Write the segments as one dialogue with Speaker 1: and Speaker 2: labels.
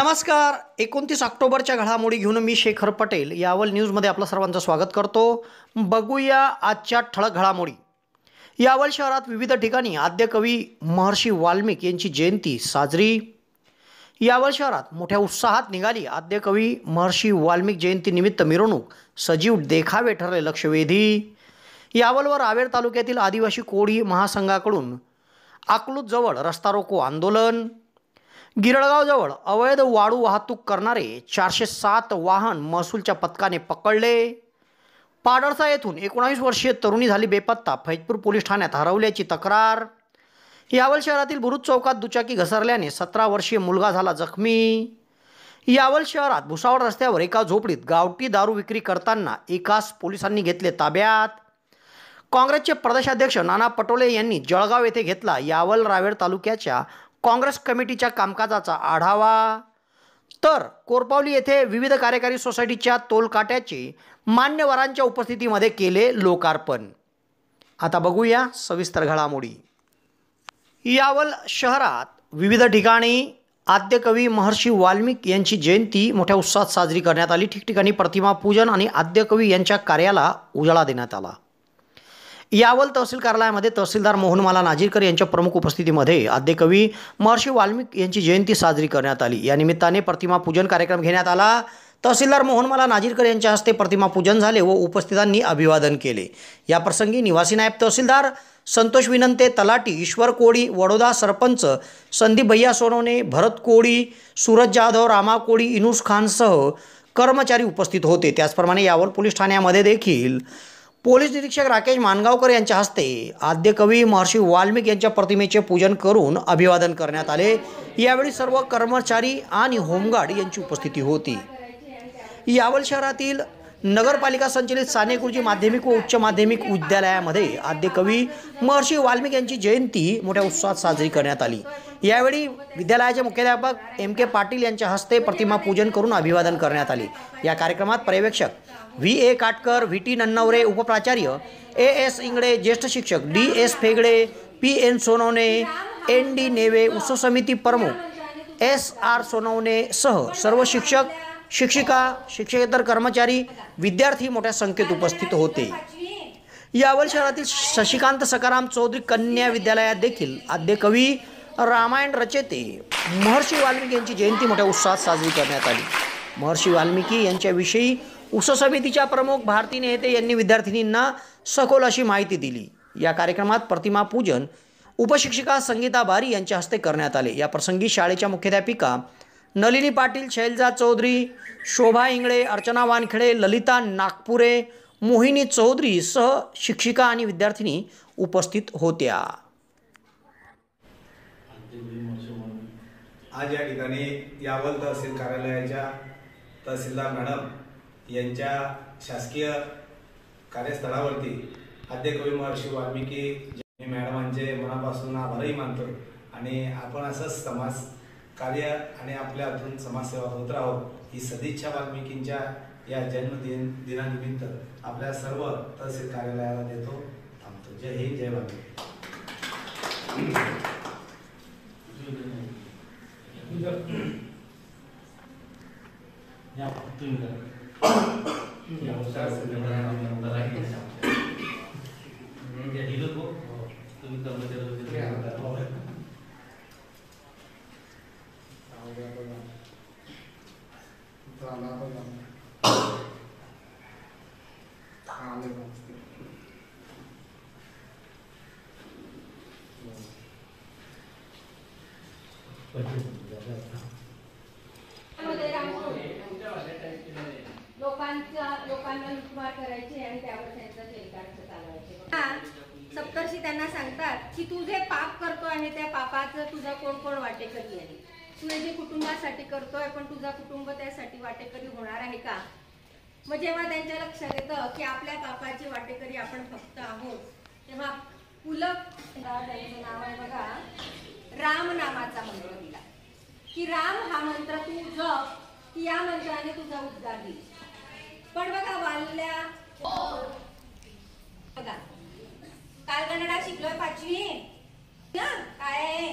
Speaker 1: नमस्कार. 29 ऑक्टोबरच्या घडामोडी घेऊन मी शेखर पटेल यावल न्यूजमध्ये आपलं सर्वांचं स्वागत करतो. बघूया आजच्या ठळक घडामोडी. यावल शहरात विविध ठिकाणी आद्य कवी महर्षी वाल्मिक यांची जयंती साजरी. यावल शहरात मोठ्या उत्साहात निघाली आद्य कवी महर्षी वाल्मिक जयंतीनिमित्त मिरवणूक. सजीव देखावे ठरले लक्षवेधी. यावल व रावेर तालुक्यातील आदिवासी कोळी महासंघाकडून अकलूजजवळ रस्ता रोको आंदोलन. गिरळगावजवळ अवैध वाळू वाहतूक करणारे 407 वाहन महसूलच्या पथकाने पकडले. पाडळसा येथून 19 वर्षीय तरुणी झाली बेपत्ता, फैजपूर पोलीस ठाण्यात हरवल्याची तक्रार. यावल शहरातील बुरुज चौकात दुचाकी घसरल्याने 17 वर्षीय मुलगा झाला जखमी. यावल शहरात भुसावळ रस्त्यावर एका झोपडीत गावठी दारू विक्री करताना एकास पोलिसांनी घेतले ताब्यात. काँग्रेसचे प्रदेशाध्यक्ष नाना पटोले यांनी जळगाव येथे घेतला यावल रावेर तालुक्याच्या काँग्रेस कमिटीच्या कामकाजाचा आढावा. तर कोरपावली येथे विविध कार्यकारी सोसायटीच्या तोलकाट्याचे मान्यवरांच्या उपस्थितीमध्ये केले लोकार्पण. आता बघूया सविस्तर घडामोडी. यावल शहरात विविध ठिकाणी आद्य कवी महर्षी वाल्मिक यांची जयंती मोठ्या उत्साहात साजरी करण्यात आली. ठिकठिकाणी प्रतिमा पूजन आणि आद्य कवी यांच्या कार्याला उजाळा देण्यात आला. यावल तहसील कार्यालयामध्ये तहसीलदार मोहनमाला नाजीरकर यांच्या प्रमुख उपस्थितीमध्ये आद्य कवी महर्षी वाल्मिक यांची जयंती साजरी करण्यात आली. या निमित्ताने प्रतिमा पूजन कार्यक्रम घेण्यात आला. तहसीलदार मोहनमाला नाजीरकर यांच्या हस्ते प्रतिमा पूजन झाले व उपस्थितांनी अभिवादन केले. याप्रसंगी निवासी नायब तहसीलदार संतोष विनंते, तलाठी ईश्वर कोळी, वडोदा सरपंच संदीप भैया सोनवणे, भरत कोळी, सूरज जाधव, रामा कोळी, इनुस खानसह कर्मचारी उपस्थित होते. त्याचप्रमाणे यावल पोलीस ठाण्यामध्ये देखील पोलीस निरीक्षक राकेश मानगावकर यांच्या हस्ते आद्य कवी महर्षी वाल्मिक यांच्या प्रतिमेचे पूजन करून अभिवादन करण्यात आले. यावेळी सर्व कर्मचारी आणि होमगार्ड यांची उपस्थिती होती. यावल शहरातील नगरपालिका संचलित साने गुरुजी माध्यमिक व उच्च माध्यमिक विद्यालयामध्ये आद्य कवी महर्षी वाल्मिक यांची जयंती मोठ्या उत्साहात साजरी करण्यात आली. यावेळी विद्यालयाचे मुख्याध्यापक एम के पाटील यांच्या हस्ते प्रतिमा पूजन करून अभिवादन करण्यात आले. या कार्यक्रमात पर्यवेक्षक V A Katkar, V T Nannaware, उपप्राचार्य ए एस इंगळे, ज्येष्ठ शिक्षक D S Phegade, P N Sonawane, N D Neve, उत्सव समिती प्रमुख एस आर सोनवणे सह सर्व शिक्षक, शिक्षिका, शिक्षकेतर कर्मचारी, विद्यार्थी मोठ्या संख्येत उपस्थित होते. यावल शहरातील शशिकांत सकाराम चौधरी कन्या विद्यालयात देखील आद्य कवी रामायण रचेते महर्षी वाल्मिकी यांची जयंती मोठ्या उत्साहात साजरी करण्यात आली. महर्षी वाल्मिकी यांच्याविषयी उत्सव समितीच्या प्रमुख भारती नेते यांनी विद्यार्थिनींना सखोल अशी माहिती दिली. या कार्यक्रमात प्रतिमा पूजन उपशिक्षिका संगीता बारी यांच्या हस्ते करण्यात आले. या प्रसंगी शाळेच्या मुख्याध्यापिका नलिनी पाटील, शैलजा चौधरी, शोभा इंगळे, अर्चना वानखेडे, ललिता नागपुरे, मोहिनी चौधरी सह शिक्षिका आणि विद्यार्थिनी उपस्थित होत्या.
Speaker 2: आज या ठिकाणी यावल तहसील कार्यालयाच्या तहसीलदार मॅडम यांच्या शासकीय कार्यस्थळावरती आद्य कवी महर्षी वाल्मिकी मॅडमांचे मनापासून आभारही मानतो. आणि आपण असंच समाज कार्य आणि आपल्या हातून समाजसेवा होत राहो ही सदिच्छा वाल्मिकींच्या या दिनानिमित्त आपल्या सर्व तहसील कार्यालयाला देतो. थांबतो. जय हिंद, जय वाल्मिकी.
Speaker 3: लोकांना लुटमार करायचे आणि त्यावर त्यांचा जेलकार्ड चालवायचे. सप्तर्षी त्यांना सांगतात की तू जे पाप करतो आहे त्या पापाचं तुझा कोण कोण वाटेकरी आहे. तू जे कुटुंबासाठी करतोय पण तुझा कुटुंब त्यासाठी वाटेकरी होणार आहे का. मग जेव्हा त्यांच्या लक्षात येतं की आपल्या पापाचे वाटेकरी आपण फक्त आहोत तेव्हा पुलक त्यांचं नाव आहे बघा, राम नामाचा मंत्र दिला की राम हा मंत्र तू जप की या मंत्राने तुझा उद्धार होईल. पण बघा वाल्ल्या बघा काल कन्नडा शिकलोय 5वी ना काय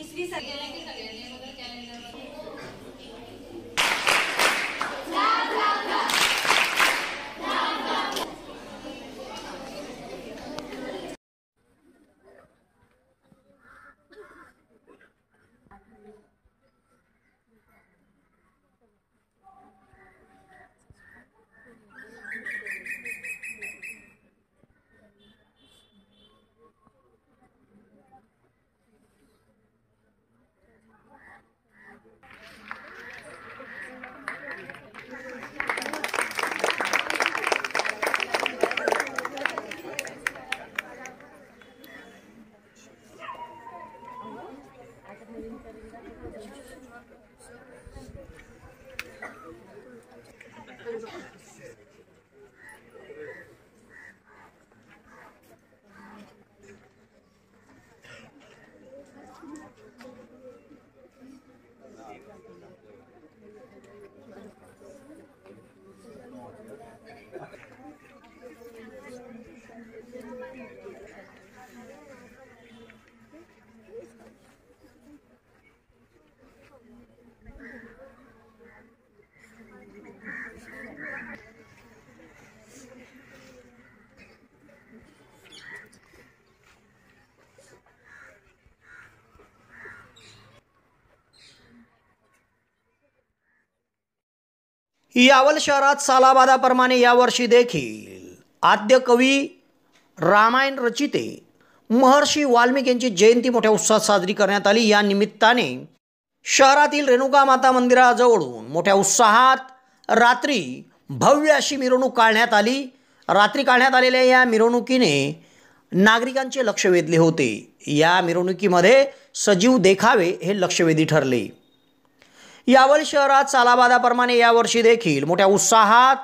Speaker 3: इसवी सगळ्यांनी
Speaker 1: यावल शहरात सालाबादाप्रमाणे यावर्षी देखील आद्य कवी रामायण रचिते महर्षी वाल्मिकी यांची जयंती मोठ्या उत्साहात साजरी करण्यात आली। या निमित्ताने शहरातील रेणुका माता मंदिराजवळून मोठ्या उत्साहात रात्री भव्य अशी मिरवणूक काढण्यात आली। रात्री काढण्यात आलेल्या या मिरवणुकीने नागरिकांचे लक्ष वेधले होते। या मिरवणुकीमध्ये सजीव देखावे हे लक्षवेधी ठरले। यावल शहरात सालाबादाप्रमाणे यावर्षी देखील मोठ्या उत्साहात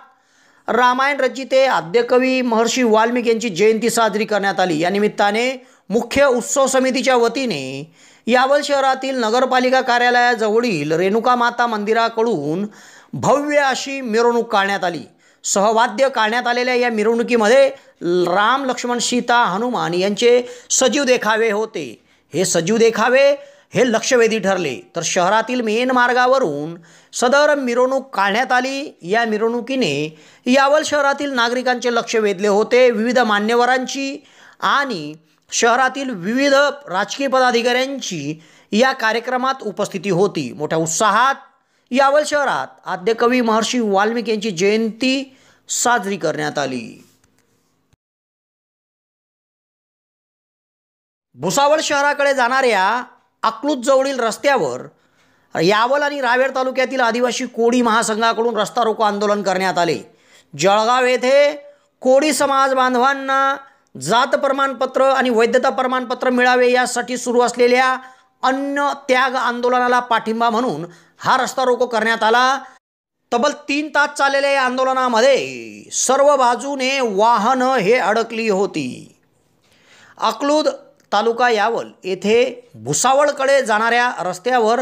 Speaker 1: रामायण रचिते आद्यकवी महर्षी वाल्मिकी यांची जयंती साजरी करण्यात आली। या निमित्ताने मुख्य उत्सव समितीच्या वतीने यावल शहरातील नगरपालिका कार्यालयाजवळील रेणुका माता मंदिराकडून भव्य अशी मिरवणूक काढण्यात आली। सहवाद्य काढण्यात आलेल्या या मिरवणुकीमध्ये राम लक्ष्मण सीता हनुमान यांचे सजीव देखावे होते। हे सजीव देखावे हे लक्षवेधी ठरले। तर शहरातील मेन मार्गावरून सदर मिरवणूक काढण्यात आली। या मिरवणुकीने यावल शहरातील नागरिकांचे लक्ष वेधले होते। विविध मान्यवरांची आणि शहरातील विविध राजकीय पदाधिकाऱ्यांची या कार्यक्रमात उपस्थिती होती। मोठ्या उत्साहात यावल शहरात आद्यकवी महर्षी वाल्मिकी यांची जयंती साजरी करण्यात आली। भुसावळ शहराकडे जाणाऱ्या अकलूज जवळील रस्त्यावर यावल आणि रावेर तालुक्यातील आदिवासी कोळी महासंघाकडून रस्ता रोको आंदोलन करण्यात आले। जळगाव येथे कोळी समाज बांधवांना जात प्रमाणपत्र आणि वैधता प्रमाणपत्र मिळावे यासाठी सुरू असलेल्या अन्न त्याग आंदोलनाला पाठिंबा म्हणून हा रस्ता रोको करण्यात आला। तब्बल 3 तास चाललेल्या या आंदोलनामध्ये सर्व बाजूने वाहनं हे अडकली होती। अकलूज तालुका यावल येथे भुसावळकडे जाणाऱ्या रस्त्यावर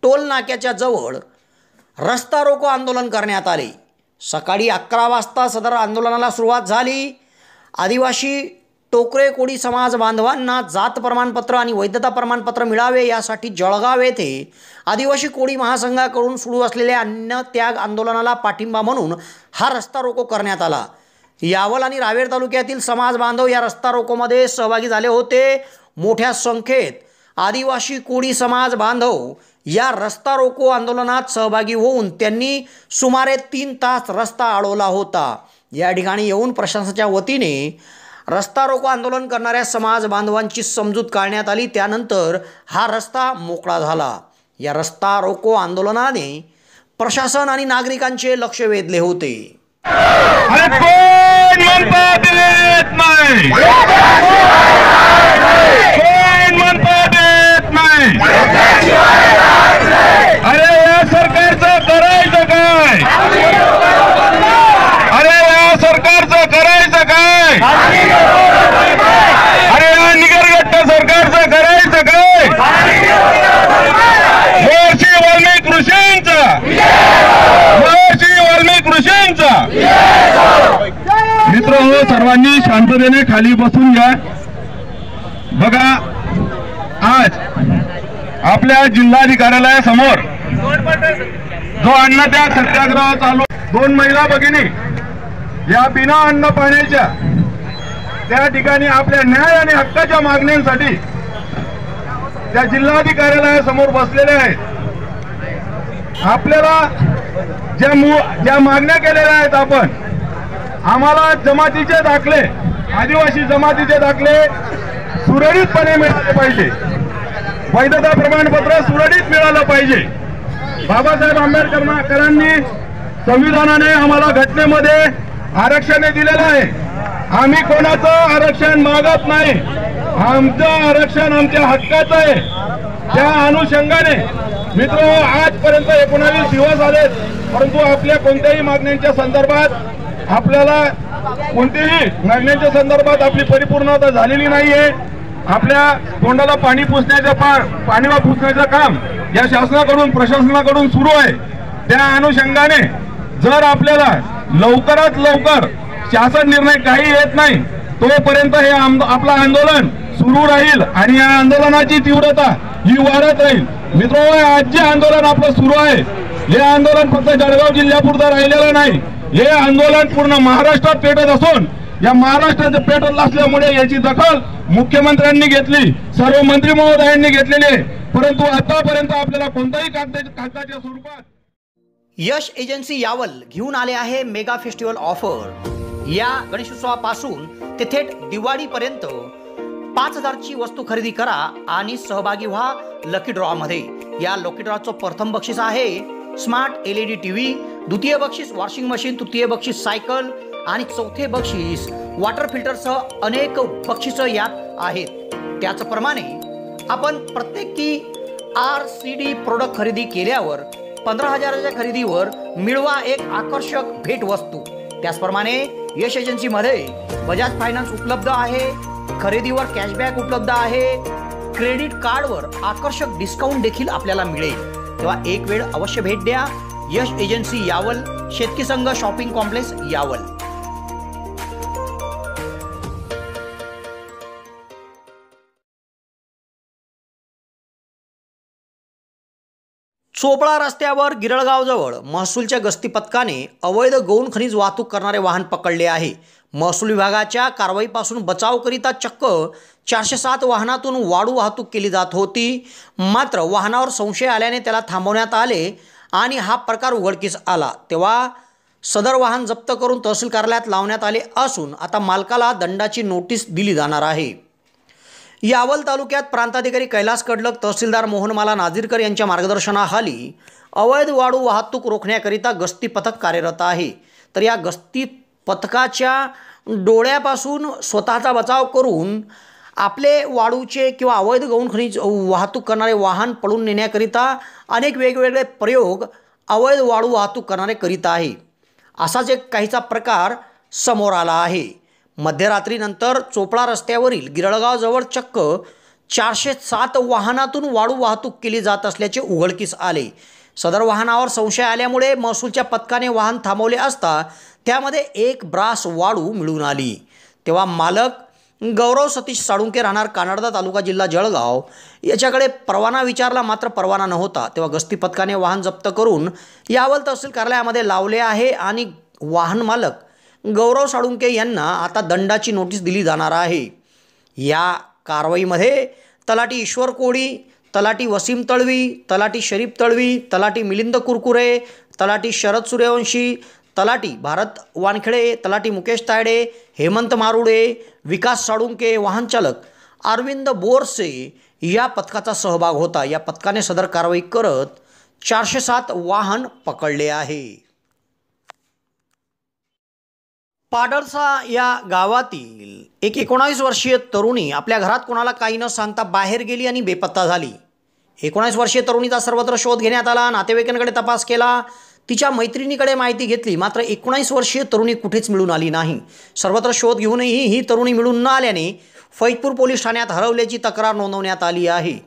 Speaker 1: टोल नाक्याच्या जवळ रस्ता रोको आंदोलन करण्यात आले। सकाळी 11 वाजता सदर आंदोलनाला सुरुवात झाली। आदिवासी टोकरे कोळी समाज बांधवांना जात प्रमाणपत्र आणि वैधता प्रमाणपत्र मिळावे यासाठी जळगाव येथे आदिवासी कोळी महासंघाकडून सुरू असलेल्या अन्न त्याग आंदोलनाला पाठिंबा म्हणून हा रस्ता रोको करण्यात आला। यावल आणि रावेर तालुक्यातील समाज बांधव या रस्ता रोकोमध्ये सहभागी झाले होते। मोठ्या संख्येत आदिवासी कोळी समाज बांधव या रस्ता रोको आंदोलनात सहभागी होऊन त्यांनी सुमारे 3 तास रस्ता अडवला होता। या ठिकाणी येऊन प्रशासनाच्या वतीने रस्ता रोको आंदोलन करणाऱ्या समाज बांधवांची समजूत काढण्यात आली। त्यानंतर हा रस्ता मोकळा झाला। या रस्ता रोको आंदोलनाने प्रशासन आणि नागरिकांचे लक्ष वेधले होते।
Speaker 4: अरे कोण म्हणता देत नाही, कोण म्हणता देत नाही। अरे या सरकारचं करायचं काय, अरे या सरकारचं करायचं काय, अरे या निगरगट्ट सरकारचं करायचं काय। महर्षी वाल्मिकी ऋषींचा, महर्षी वाल्मिकी ऋषींचा। मित्र हो, सर्वांनी शांततेने खाली बसून घ्या। बघा, आज आपल्या जिल्हाधिकाऱ्यालयासमोर जो अन्न त्याग सत्याग्रह चालू, 2 महिला भगिनी या बिना अन्न पाण्याच्या त्या ठिकाणी आपल्या न्याय आणि हक्काच्या मागण्यांसाठी त्या जिल्हाधिकाऱ्यालयासमोर बसलेले आहेत। आपल्याला ज्या मागण्या केलेल्या आहेत, आपण आम्हाला जमातीचे दाखले, आदिवासी जमातीचे दाखले सुरळीतपणे मिळाले पाहिजे, वैधता प्रमाणपत्र सुरळीत मिळालं पाहिजे। बाबासाहेब आंबेडकरांनी संविधानाने आम्हाला घटनेमध्ये आरक्षण दिलेलं आहे। आम्ही कोणाचं आरक्षण मागत नाही, आमचं आरक्षण आमच्या हक्काचं आहे। त्या अनुषंगाने मित्र, आजपर्यंत 19 दिवस आलेत, परंतु आपल्या कोणत्याही मागण्यांच्या संदर्भात आपल्याला कोणत्याही मागण्यांच्या संदर्भात आपली परिपूर्णता झालेली नाहीये। आपल्या तोंडाला पाणी पुसण्याचं काम या शासनाकडून प्रशासनाकडून सुरू आहे। त्या अनुषंगाने जर आपल्याला लवकरात लवकर शासन निर्णय काही येत नाही तोपर्यंत हे आपलं आंदोलन सुरू राहील आणि या आंदोलनाची तीव्रता ही वाढत राहील। मित्रांनो, आज जे आंदोलन आपलं सुरू आहे, हे आंदोलन फक्त जळगाव जिल्ह्यापुरतं राहिलेलं नाही, हे आंदोलन पूर्ण महाराष्ट्रात पेटत असून या महाराष्ट्राच्या पेटत असल्यामुळे याची दखल मुख्यमंत्र्यांनी घेतली, सर्व मंत्री महोदयांनी घेतलेली आहे, परंतु आतापर्यंत आपल्याला कोणत्याही कागदाच्या स्वरूपात
Speaker 1: यश एजन्सी यावल घेऊन आले आहे मेगा फेस्टिवल ऑफर। या गणेशोत्सवापासून ते थेट दिवाळीपर्यंत 5,000ची वस्तू खरेदी करा आणि सहभागी व्हा लकी ड्रॉमध्ये। या लकी ड्रॉचं प्रथम बक्षीस आहे स्मार्ट LED TV, द्वितीय बक्षीस वॉशिंग मशीन, तृतीय बक्षीस सायकल आणि चौथे बक्षीस वॉटर फिल्टरसह अनेक बक्षिसं यात आहेत। त्याचप्रमाणे आपण प्रत्येकी RCD प्रोडक्ट खरेदी केल्यावर 15,000च्या खरेदीवर मिळवा एक आकर्षक भेटवस्तू। त्याचप्रमाणे यश एजन्सीमध्ये बजाज फायनान्स उपलब्ध आहे, खरेदीवर कॅशबॅक उपलब्ध आहे, क्रेडिट कार्डवर आकर्षक डिस्काउंट देखील आपल्याला मिळेल। तेव्हा एक वेळ अवश्य भेट द्या यश एजन्सी यावल, शेतकी संघ शॉपिंग कॉम्प्लेक्स यावल। चोपळा रस्त्यावर गिरळगावजवळ महसूलच्या गस्ती पथकाने अवैध गौण खनिज वाहतूक करणारे वाहन पकडले आहे। महसूल विभागाच्या कारवाईपासून बचावकरिता चक्क 407 वाहनातून वाळू वाहतूक केली जात होती। मात्र वाहनावर संशय आल्याने त्याला थांबवण्यात आले आणि हा प्रकार उघडकीस आला। तेव्हा सदर वाहन जप्त करून तहसील कार्यालयात लावण्यात आले असून आता मालकाला दंडाची नोटीस दिली जाणार आहे। यावल तालुक्यात प्रांताधिकारी कैलास कडलक, तहसीलदार मोहनमाला नाझीरकर यांच्या मार्गदर्शनाखाली अवैध वाळू वाहतूक रोखण्याकरिता गस्ती पथक कार्यरत आहे। तर या गस्ती पथकाच्या डोळ्यापासून स्वतःचा बचाव करून आपले वाळूचे किंवा अवैध गौण खनिज वाहतूक करणारे वाहन पळून नेण्याकरिता अनेक वेगवेगळे प्रयोग अवैध वाळू वाहतूक करणारे करीत आहे। असाच एक काहीचा प्रकार समोर आला आहे। मध्यरात्रीनंतर चोपळा रस्त्यावरील गिरळगावजवळ चक्क 407 वाहनातून वाळू वाहतूक केली जात असल्याचे उघडकीस आले। सदर वाहनावर संशय आल्यामुळे महसूलच्या पथकाने वाहन थांबवले असता त्यामध्ये एक ब्रास वाळू मिळून आली। तेव्हा मालक गौरव सतीश साळुंके राहणार कानडदा तालुका जिल्हा जळगाव याच्याकडे परवाना विचारला, मात्र परवाना नव्हता। तेव्हा गस्ती पथकाने वाहन जप्त करून यावल तहसील कार्यालयामध्ये लावले आहे आणि वाहन मालक गौरव साळुंके यांना आता दंडाची नोटीस दिली जाणार आहे। या कारवाईमध्ये तलाठी ईश्वर कोळी, तलाठी वसीम तळवी, तलाठी शरीफ तळवी, तलाठी मिलिंद कुरकुरे, तलाठी शरद सूर्यवंशी, तलाठी भारत वानखेडे, तलाठी मुकेश तायडे, हेमंत मारुडे, विकास साळुंके, वाहनचालक अरविंद बोरसे या पथकाचा सहभाग होता। या पथकाने सदर कारवाई करत 407 वाहन पकडले आहे। पाडळसा या गावातील एक 19 वर्षीय तरुणी आपल्या घरात कोणाला काही न सांगता बाहेर गेली आणि बेपत्ता झाली। 19 वर्षीय तरुणीचा सर्वत्र शोध घेण्यात आला, नातेवाईकांकडे तपास केला, तिच्या मैत्रिणीकडे माहिती घेतली, मात्र 19 वर्षीय तरुणी कुठेच मिळून आली नाही। सर्वत्र शोध घेऊनही ही तरुणी मिळून न आल्याने फैजपूर पोलीस ठाण्यात हरवल्याची तक्रार नोंदवण्यात आली आहे।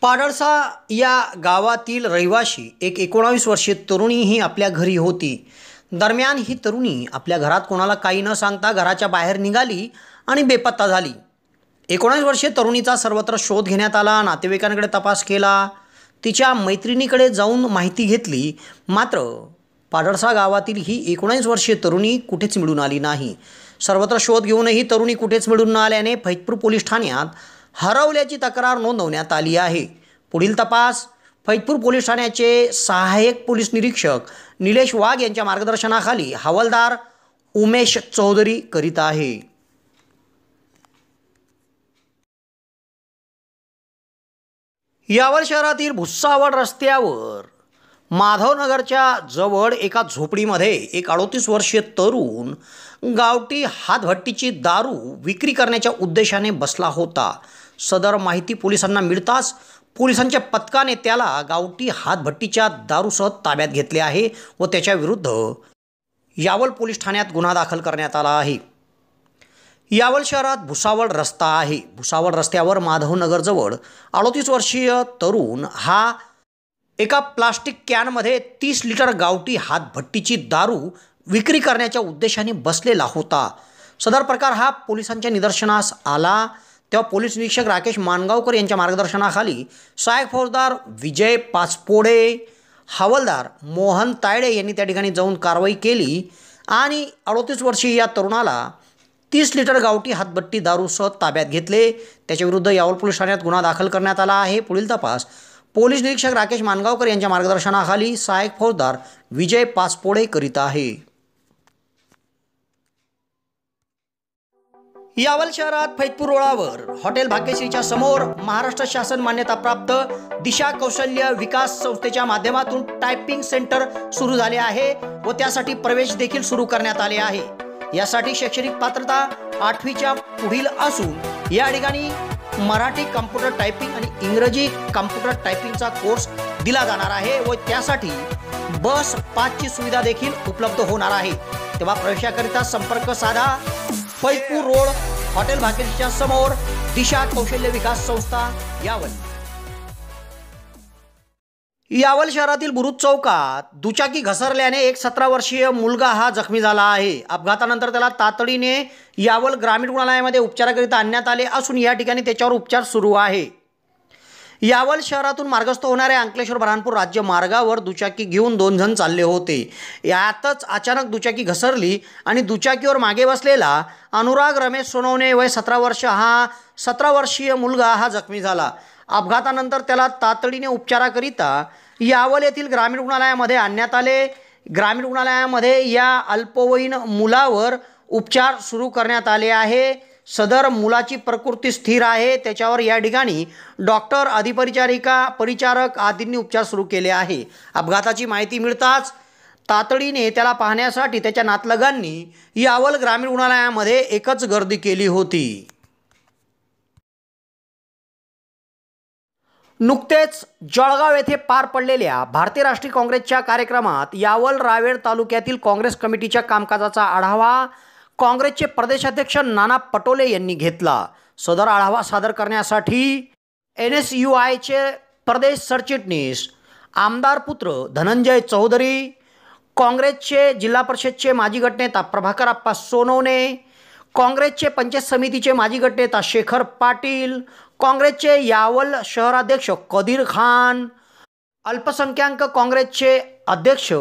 Speaker 1: पाडळसा या गावातील रहिवाशी एक 19 वर्षीय तरुणी ही आपल्या घरी होती। दरम्यान ही तरुणी आपल्या घरात कोणाला काही न सांगता घराच्या बाहेर निघाली आणि बेपत्ता झाली। 19 वर्षीय तरुणीचा सर्वत्र शोध घेण्यात आला, नातेवाईकांकडे तपास केला, तिच्या मैत्रिणीकडे जाऊन माहिती घेतली, मात्र पाडळसा गावातील ही 19 वर्षीय तरुणी कुठेच मिळून आली नाही। सर्वत्र शोध घेऊनही तरुणी कुठेच मिळून न आल्याने फैजपूर पोलीस ठाण्यात हरवल्याची तक्रार नोंदवण्यात आली आहे। पुढील तपास फैजपूर पोलीस ठाण्याचे सहाय्यक पोलीस निरीक्षक निलेश वाघ यांच्या मार्गदर्शनाखाली हवालदार उमेश चौधरी करीत आहे। यावल शहरातील भुसावळ रस्त्यावर माधवनगरच्या जवळ एका झोपडीमध्ये एक 38 वर्षीय तरुण गावठी हातभट्टीची दारू विक्री करण्याच्या उद्देशाने बसला होता। सदर माहिती पोलिसांना मिळताच पोलिसांच्या पथकाने त्याला गावठी हातभट्टीच्या दारूसह ताब्यात घेतले आहे व त्याच्या विरुद्ध यावल पोलीस ठाण्यात गुन्हा दाखल करण्यात आला आहे। यावल शहरात भुसावळ रस्ता आहे। भुसावळ रस्त्यावर माधवनगरजवळ 38 वर्षीय तरुण हा एका प्लास्टिक कॅनमध्ये 30 लिटर गावठी हातभट्टीची दारू विक्री करण्याच्या उद्देशाने बसलेला होता। सदर प्रकार हा पोलिसांच्या निदर्शनास आला तेव्हा पोलीस निरीक्षक राकेश मानगावकर यांच्या मार्गदर्शनाखाली सहाय्यक फौजदार विजय पाचपोडे, हवालदार मोहन तायडे यांनी त्या ठिकाणी जाऊन कारवाई केली आणि 38 वर्षीय या तरुणाला 30 लिटर गावठी हातभट्टी दारूसह ताब्यात घेतले। त्याच्याविरुद्ध यावल पोलीस ठाण्यात गुन्हा दाखल करण्यात आला आहे। पुढील तपास पोलीस निरीक्षक राकेश मानगावकर यांच्या मार्गदर्शनाखाली सहाय्यक फौजदार विजय पाचपोळे करीत आहे। यावल शहरात फैजपूर रोडावर हॉटेल भाग्यश्रीच्या समोर महाराष्ट्र शासन मान्यताप्राप्त दिशा कौशल्य विकास संस्थेच्या माध्यमातून टायपिंग सेंटर सुरू झाले आहे व त्यासाठी प्रवेश देखील सुरू करण्यात आले आहे। यासाठी शैक्षणिक पात्रता 8वीच्या पुढील असून या ठिकाणी मराठी कॉम्प्युटर टायपिंग आणि इंग्रजी कॉम्प्युटर टायपिंगचा कोर्स दिला जाणार आहे व त्यासाठी बस पासची सुविधा देखील उपलब्ध होणार आहे। तेव्हा प्रवेशाकरिता संपर्क साधा। फैजपूर रोड हॉटेल भाग्यश्रीच्या समोर दिशा कौशल्य विकास संस्था यावल। यावल शहरातील बुरुज चौकात दुचाकी घसरल्याने एक 17 वर्षीय मुलगा हा जखमी झाला आहे। अपघातानंतर त्याला तातडीने यावल ग्रामीण रुग्णालयामध्ये उपचाराकरिता आणण्यात आले असून या ठिकाणी त्याच्यावर उपचार सुरू आहे। यावल शहरातून मार्गस्थ होणाऱ्या अंकलेश्वर बऱ्हाणपूर राज्य मार्गावर दुचाकी घेऊन 2 जण चालले होते। यातच अचानक दुचाकी घसरली आणि दुचाकीवर मागे बसलेला अनुराग रमेश सोनवणे वय 17 वर्षीय मुलगा हा जखमी झाला। अपघातानंतर त्याला तातडीने उपचाराकरिता यावल येथील ग्रामीण रुग्णालयामध्ये आणण्यात आले। ग्रामीण रुग्णालयामध्ये या अल्पवयीन मुलावर उपचार सुरू करण्यात आले आहे। सदर मुलाची प्रकृती स्थिर आहे। त्याच्यावर या ठिकाणी डॉक्टर, अधिपरिचारिका, परिचारक आदींनी उपचार सुरू केले आहे। अपघाताची माहिती मिळताच तातडीने त्याला पाहण्यासाठी त्याच्या नातलगांनी यावल ग्रामीण रुग्णालयामध्ये एकच गर्दी केली होती। नुकतेच जळगाव येथे पार पडलेल्या भारतीय राष्ट्रीय काँग्रेसच्या कार्यक्रमात यावल रावेर तालुक्यातील काँग्रेस कमिटीच्या कामकाजाचा आढावा काँग्रेसचे प्रदेशाध्यक्ष नाना पटोले यांनी घेतला। सदर आढावा सादर करण्यासाठी NSUIचे प्रदेश सरचिटणीस आमदार पुत्र धनंजय चौधरी, काँग्रेसचे जिल्हा परिषदचे माजी गटनेता प्रभाकर आप्पा सोनवणे, काँग्रेसचे पंचायत समितीचे माजी गटनेता शेखर पाटील, काँग्रेसचे यावल शहराध्यक्ष कदीर खान, अल्पसंख्याक काँग्रेसचे अध्यक्ष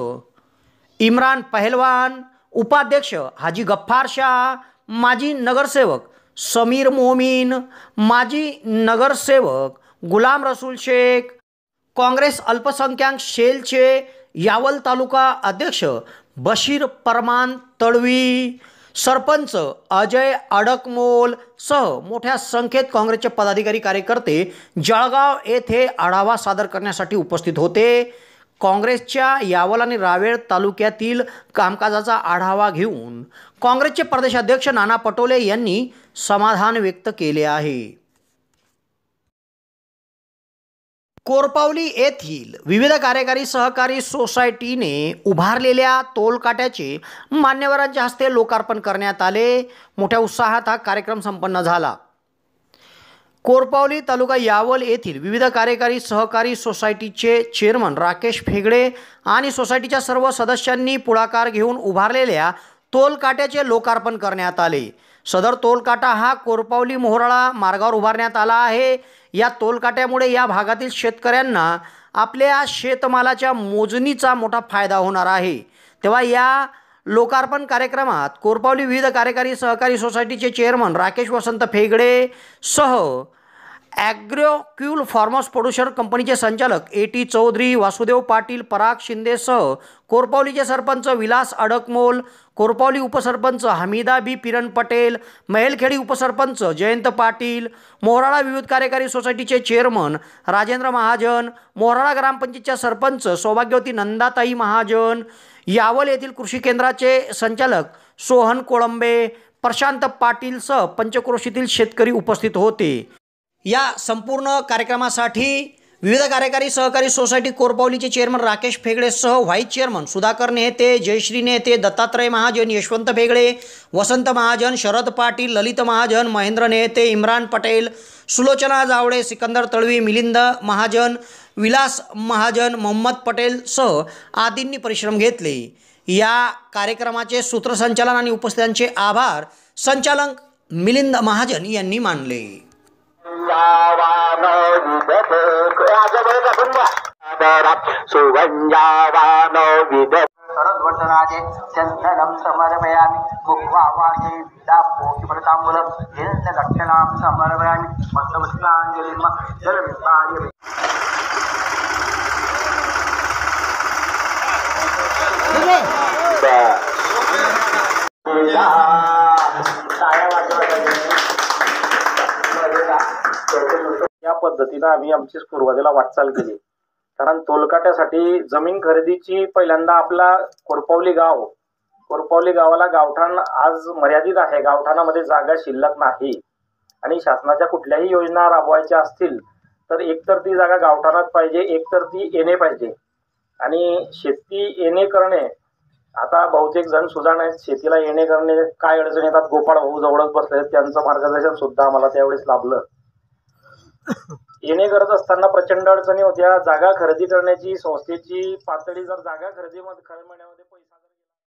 Speaker 1: इम्रान पहलवान, उपाध्यक्ष हाजी गफ्फार शाह, माजी नगरसेवक समीर मोमीन, माजी नगरसेवक गुलाम रसूल शेख, काँग्रेस अल्पसंख्याक सेलचे यावल तालुका अध्यक्ष बशीर परमान तळवी, सरपंच अजय अडकमोल सह मोठ्या संख्येत काँग्रेसचे पदाधिकारी कार्यकर्ते जळगाव येथे आढावा सादर करण्यासाठी उपस्थित होते। काँग्रेसच्या यावल आणि रावेर तालुक्यातील कामकाजाचा आढावा घेऊन काँग्रेसचे प्रदेशाध्यक्ष नाना पटोले यांनी समाधान व्यक्त केले आहे। कोरपावली येथील विविध कार्यकारी सहकारी सोसायटीने उभारलेल्या टोलकाट्याचे मान्यवरांच्या हस्ते लोकार्पण करण्यात आले। मोठ्या उत्साहात हा कार्यक्रम संपन्न झाला। कोरपावली तालुका यावल येथील विविध कार्यकारी सहकारी सोसायटीचे चेअरमन राकेश फेगडे आणि सोसायटीच्या सर्व सदस्यांनी पुढाकार घेऊन उभारलेल्या टोलकाट्याचे लोकार्पण करण्यात आले। सदर टोलकाटा हा कोरपावली मोहराळा मार्गावर उभारण्यात आला आहे। या टोलकाट्यामुळे या भागातील शेतकऱ्यांना आपल्या शेतमालाच्या मोजणीचा मोठा फायदा होणार आहे। तेव्हा या लोकार्पण कार्यक्रमात कोरपावली विविध कार्यकारी सहकारी सोसायटीचे चेअरमन राकेश वसंत फेगडे सह ॲग्रोक्यूल फार्मर्स प्रोड्युसर कंपनीचे संचालक AT चौधरी, वासुदेव पाटील, पराग शिंदे सह कोरपावलीचे सरपंच विलास अडकमोल, कोरपावली उपसरपंच हमीदा बी पिरण पटेल, मेहलखेडी उपसरपंच जयंत पाटील, मोहराळा विविध कार्यकारी सोसायटीचे चेअरमन राजेंद्र महाजन, मोहराळा ग्रामपंचायतच्या सरपंच सौभाग्यवती नंदाताई महाजन, यावल येथील कृषी केंद्राचे संचालक सोहन कोळंबे, प्रशांत पाटील सह पंचक्रोशीतील शेतकरी उपस्थित होते। या संपूर्ण कार्यक्रमासाठी विविध कार्यकारी सहकारी सोसायटी कोरपावलीचे चेअरमन राकेश फेगडे सह व्हाईस चेअरमन सुधाकर नेते, जयश्री नेते, दत्तात्रय महाजन, यशवंत फेगडे, वसंत महाजन, शरद पाटील, ललित महाजन, महेंद्र नेते, इम्रान पटेल, सुलोचना जावडे, सिकंदर तळवी, मिलिंद महाजन, विलास महाजन, मोहम्मद पटेल सह आदींनी परिश्रम घेतले। या कार्यक्रमाचे सूत्रसंचालन आणि उपस्थितांचे आभार संचालक मिलिंद महाजन यांनी मानले।
Speaker 5: सरद्वचनाचे चंदनं समर्पयामि मुखवावाचे विदापोकिपरताम्बूलं दक्षिणां समर्पयामि मस्तपुष्पाञ्जलिं जलविपाय
Speaker 1: पाहिजे.
Speaker 6: या पद्धतीनं आम्ही आमची सुरुवातीला वाटचाल केली. कारण तोलकाट्यासाठी जमीन खरेदीची पहिल्यांदा आपला कोरपावली गावाला गावठाण आज मर्यादित आहे. गावठाणामध्ये जागा शिल्लक नाही आणि शासनाच्या कुठल्याही योजना राबवायच्या असतील तर एकतर ती जागा गावठाणात पाहिजे, एकतर ती येणे पाहिजे. आणि शेती येणे करणे, आता बहुतेक जण सुजाण आहेत, शेतीला येणे करणे काय अडचण येतात. गोपाळ भाऊ जवळच बसले, त्यांचं मार्गदर्शन सुद्धा आम्हाला त्यावेळेस लाभलं. येणे करत असताना प्रचंड अडचणी होत्या. जागा खरेदी करण्याची संस्थेची पातळी, जर जागा खरेदी महिन्यामध्ये